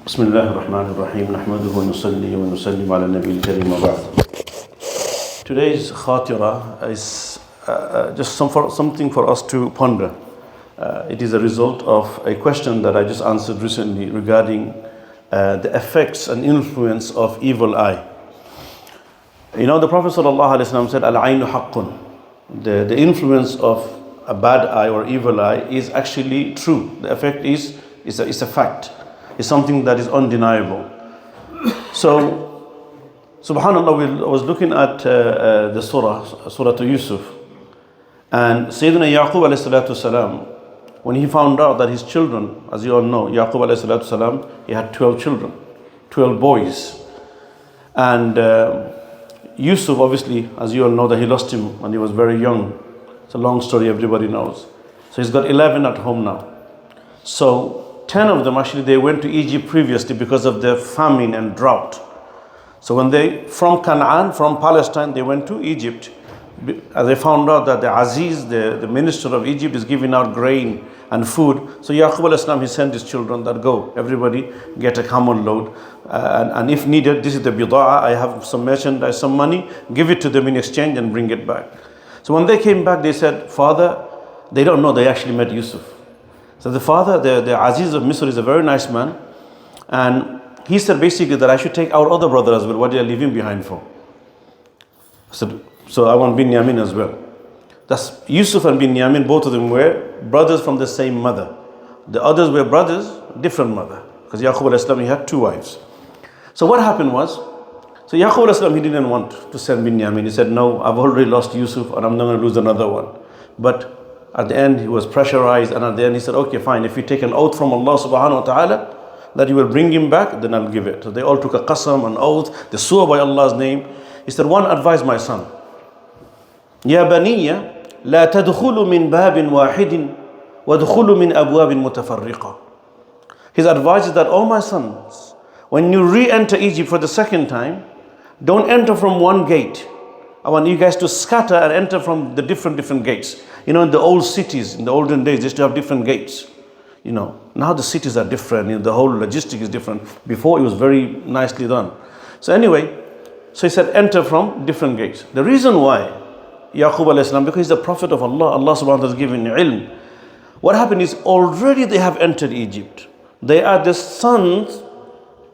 بسم الله الرحمن الرحيم نحمده ونصلي ونسلم على النبي الكريم وبعد. Today's Khatira is just something for us to ponder. It is a result of a question that I just answered recently regarding the effects and influence of evil eye. You know, the Prophet ﷺ said, Aynu Haqq. The influence of a bad eye or evil eye is actually true. The effect is a fact. It's something that is undeniable. So, subhanAllah, I was looking at the Surah to Yusuf. And Sayyidina Yaqub alayhi salatu salam, when he found out that his children, as you all know, Yaqub alayhi salatu salam, he had 12 children, 12 boys. And Yusuf, obviously, as you all know, that he lost him when he was very young. It's a long story, everybody knows. So he's got 11 at home now. So 10 of them actually, they went to Egypt previously because of the famine and drought. So when from Cann, from Palestine, they went to Egypt. They found out that the Aziz, the minister of Egypt, is giving out grain and food. So Yaqub al-Islam, he sent his children that go, everybody get a camel load. And if needed, this is the bida'a, I have some merchandise, some money, give it to them in exchange and bring it back. So when they came back, they said, Father, they don't know they actually met Yusuf. So the father, the Aziz of Misr, is a very nice man. And he said basically that I should take our other brother as well. What did I leave him behind for? So I want Binyamin as well. That's Yusuf and Binyamin, both of them were brothers from the same mother. The others were brothers, different mother. Because Yaqub al-Islam, he had 2 wives. So what happened was, so Yaqub al-Islam, he didn't want to send Binyamin. He said, no, I've already lost Yusuf and I'm not going to lose another one. But at the end, he was pressurized, and at the end, he said, okay, fine, if you take an oath from Allah subhanahu wa ta'ala that you will bring him back, then I'll give it. So they all took a qasam, an oath, they swore by Allah's name. He said, one, advise my son. Ya baniya, la tadkhulu min babin wahidin, wadkhulu min abwabin mutafarriqa. His advice is that, oh my sons, when you re-enter Egypt for the second time, don't enter from one gate. I want you guys to scatter and enter from the different gates. You know, in the old cities, in the olden days, they used to have different gates. You know, now the cities are different. You know, the whole logistic is different. Before, it was very nicely done. So anyway, so he said, enter from different gates. The reason why, Yaqub alayhi salam, because he's the prophet of Allah, Allah subhanahu wa ta'ala has given ilm. What happened is, already they have entered Egypt. They are the sons,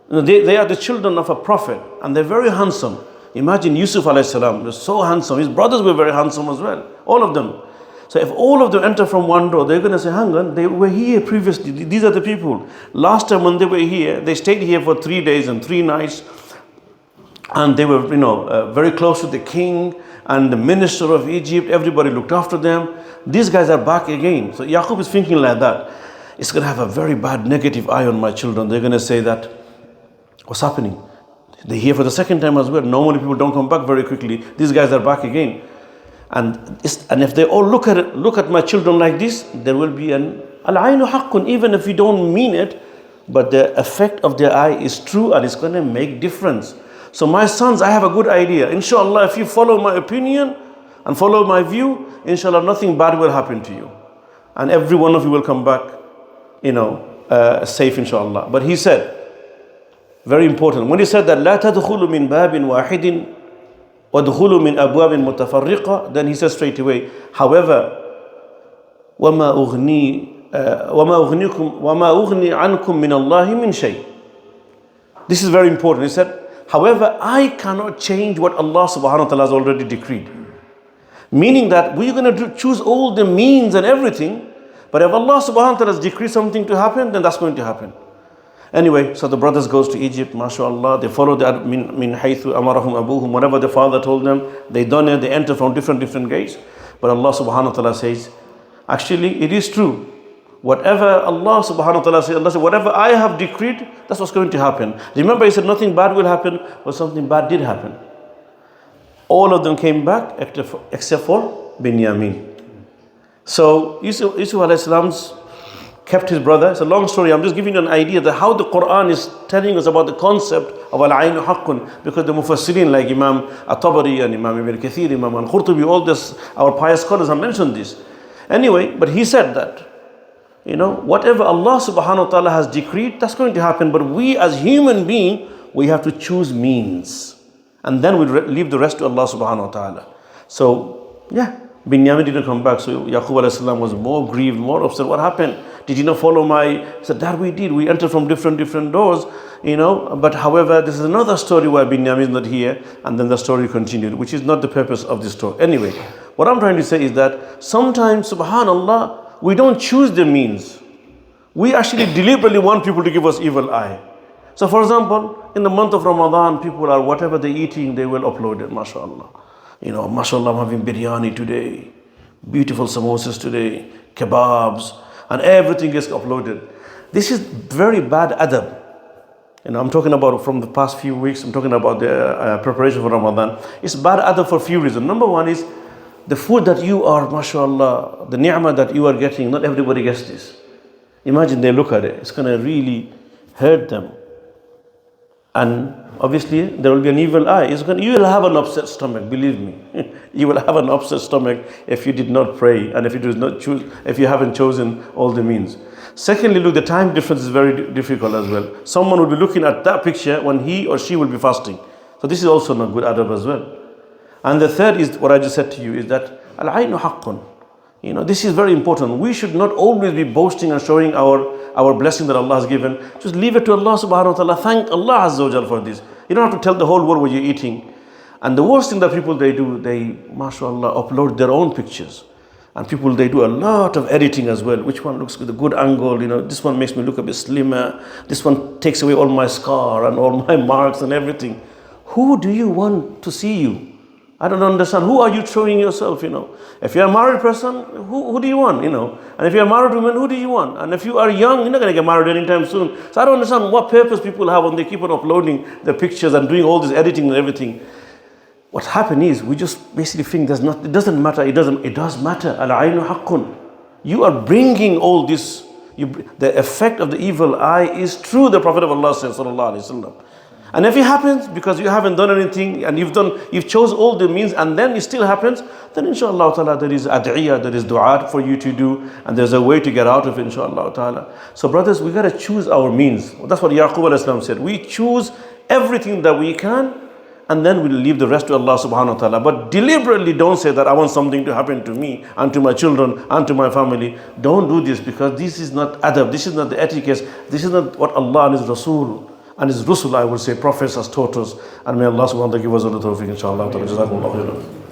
they are the children of a prophet, and they're very handsome. Imagine Yusuf alayhi salam was so handsome. His brothers were very handsome as well, all of them. So if all of them enter from one door, they're going to say, hang on, they were here previously. These are the people. Last time when they were here, they stayed here for 3 days and 3 nights. And they were, very close to the king and the minister of Egypt. Everybody looked after them. These guys are back again. So Yaqub is thinking like that. It's going to have a very bad negative eye on my children. They're going to say that, what's happening? They're here for the second time as well. Normally people don't come back very quickly. These guys are back again. And if they all look at my children like this, there will be an Aynu Haqq, even if you don't mean it, but the effect of their eye is true and it's going to make difference. So my sons, I have a good idea. Inshallah, if you follow my opinion and follow my view, inshallah, nothing bad will happen to you. And every one of you will come back, safe, inshallah. But he said, very important, when he said that, لا تدخلوا من باب واحد وَدْخُلُوا مِنْ أَبْوَابٍ مُتَفَرِّقَةٍ. Then he says straight away, however, وَمَا أُغْنِي عَنْكُمْ مِنَ اللَّهِ مِنْ شَيْءٍ. This is very important. He said, however, I cannot change what Allah subhanahu wa ta'ala has already decreed. Meaning that we're going to choose all the means and everything, but if Allah subhanahu wa ta'ala has decreed something to happen, then that's going to happen. Anyway, so the brothers goes to Egypt, mashallah, they follow the min haythu amarahum abuhum, whatever the father told them, they done it, they enter from different gates. But Allah subhanahu wa ta'ala says, actually it is true. Whatever Allah subhanahu wa ta'ala says, Allah said, whatever I have decreed, that's what's going to happen. Remember, he said nothing bad will happen, but something bad did happen. All of them came back except for Binyamin. So Yusuf alayhi salam's kept his brother. It's a long story. I'm just giving you an idea that how the Quran is telling us about the concept of Aynu Haqq, because the Mufassirin like Imam At-Tabari and Imam Ibn Kathir, Imam Al-Qurtubi, all this, our pious scholars have mentioned this. Anyway, but he said that Whatever Allah subhanahu wa ta'ala has decreed, that's going to happen. But we as human beings, we have to choose means. And then we leave the rest to Allah subhanahu wa ta'ala. So, yeah, Binyamin didn't come back. So Yaqub alayhi salam was more grieved, more upset. What happened? Did you not follow my... He said, that we did. We entered from different doors, But however, this is another story where Binyamin is not here. And then the story continued, which is not the purpose of this story. Anyway, what I'm trying to say is that sometimes, subhanallah, we don't choose the means. We actually deliberately want people to give us evil eye. So for example, in the month of Ramadan, people are, whatever they're eating, they will upload it, mashallah. Mashallah, I'm having biryani today, beautiful samosas today, kebabs, and everything gets uploaded. This is very bad adab. I'm talking about from the past few weeks, I'm talking about the preparation for Ramadan. It's bad adab for a few reasons. Number one is, the food that you are, mashallah, the ni'mah that you are getting, not everybody gets this. Imagine they look at it, it's going to really hurt them. And obviously, there will be an evil eye. You will have an upset stomach, believe me. You will have an upset stomach if you did not pray and if you haven't chosen all the means. Secondly, look, the time difference is very difficult as well. Someone will be looking at that picture when he or she will be fasting. So this is also not good adab as well. And the third is what I just said to you, is that Aynu Haqq. This is very important. We should not always be boasting and showing our blessing that Allah has given. Just leave it to Allah subhanahu wa ta'ala. Thank Allah Azza wa Jal for this. You don't have to tell the whole world what you're eating. And the worst thing that people they do, they, mashallah, upload their own pictures. And people, they do a lot of editing as well. Which one looks with a good angle? This one makes me look a bit slimmer. This one takes away all my scar and all my marks and everything. Who do you want to see you? I don't understand. Who are you showing yourself, If you're a married person, who do you want, And if you're a married woman, who do you want? And if you are young, you're not going to get married anytime soon. So I don't understand what purpose people have when they keep on uploading the pictures and doing all this editing and everything. What happened is, we just basically think it doesn't matter. It does matter. Aynu Haqq. You are bringing all this. The effect of the evil eye is true, the Prophet of Allah said, sallallahu alaihi wasallam. And if it happens because you haven't done anything and you've chose all the means and then it still happens, then inshallah ta'ala there is ad'iyah, there is dua for you to do, and there's a way to get out of it, inshallah ta'ala. So brothers, we got to choose our means. That's what Yaqub alayhi salam said. We choose everything that we can, and then we'll leave the rest to Allah subhanahu wa ta'ala. But deliberately don't say that I want something to happen to me and to my children and to my family. Don't do this, because this is not adab, this is not the etiquette, this is not what Allah and His Rasul and His Rusul, I will say, prophets has taught us. And may Allah subhanahu wa ta'ala give us all the tawfiq, inshallah.